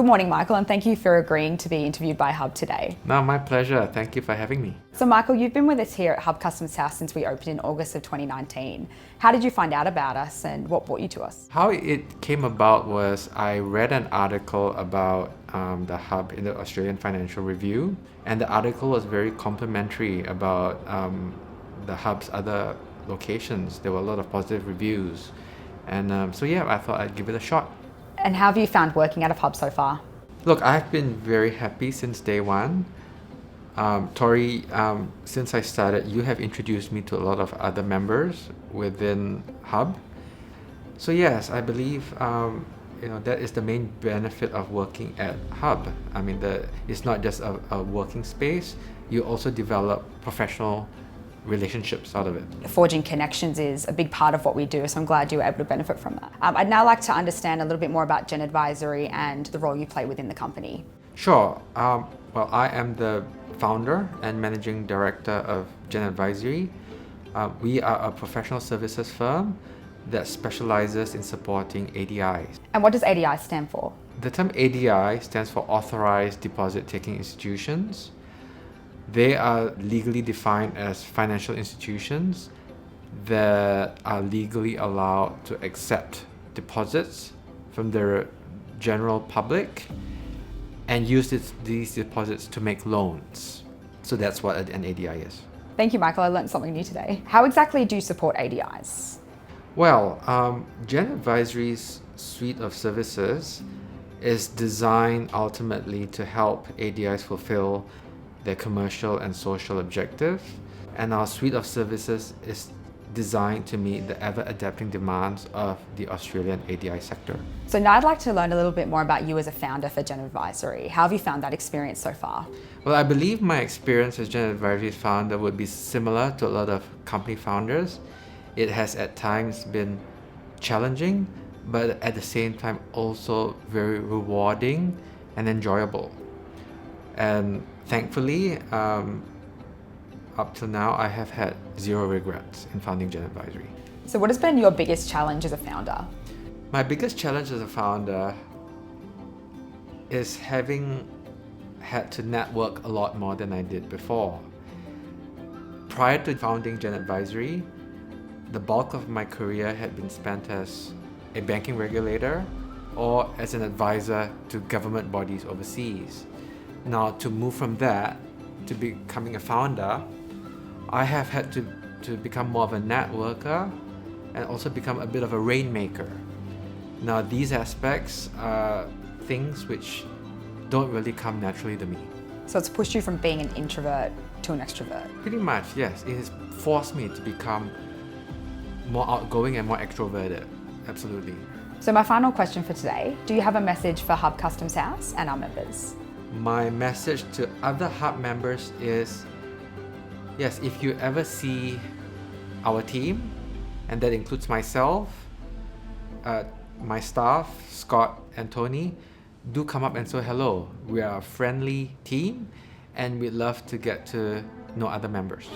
Good morning, Michael, and thank you for agreeing to be interviewed by Hub today. No, my pleasure. Thank you for having me. So Michael, you've been with us here at Hub Customs House since we opened in August of 2019. How did you find out about us and what brought you to us? How it came about was I read an article about the Hub in the Australian Financial Review, and the article was very complimentary about the Hub's other locations. There were a lot of positive reviews, and I thought I'd give it a shot. And how have you found working out of Hub so far? Look, I've been very happy since day one. Tori, since I started, you have introduced me to a lot of other members within Hub. So yes, I believe that is the main benefit of working at Hub. I mean, it's not just a working space. You also develop professional relationships out of it. Forging connections is a big part of what we do, so I'm glad you were able to benefit from that. I'd now like to understand a little bit more about Gen Advisory and the role you play within the company. Sure. Well, I am the founder and managing director of Gen Advisory. We are a professional services firm that specializes in supporting ADIs. And what does ADI stand for? The term ADI stands for Authorized Deposit Taking Institutions. They are legally defined as financial institutions that are legally allowed to accept deposits from the general public and use these deposits to make loans. So that's what an ADI is. Thank you, Michael. I learned something new today. How exactly do you support ADIs? Well, Gen Advisory's suite of services is designed ultimately to help ADIs fulfill their commercial and social objectives, and our suite of services is designed to meet the ever-adapting demands of the Australian ADI sector. So now I'd like to learn a little bit more about you as a founder for Gen Advisory. How have you found that experience so far? Well, I believe my experience as Gen Advisory's founder would be similar to a lot of company founders. It has at times been challenging, but at the same time also very rewarding and enjoyable. And thankfully, up till now, I have had zero regrets in founding Gen Advisory. So what has been your biggest challenge as a founder? My biggest challenge as a founder is having had to network a lot more than I did before. Prior to founding Gen Advisory, the bulk of my career had been spent as a banking regulator or as an advisor to government bodies overseas. Now, to move from that to becoming a founder, I have had to become more of a networker and also become a bit of a rainmaker. Now, these aspects are things which don't really come naturally to me. So it's pushed you from being an introvert to an extrovert? Pretty much, yes. It has forced me to become more outgoing and more extroverted. Absolutely. So my final question for today, do you have a message for Hub Customs House and our members? My message to other Hub members is, yes, if you ever see our team, and that includes myself, my staff, Scott and Tony, do come up and say hello. We are a friendly team and we'd love to get to know other members.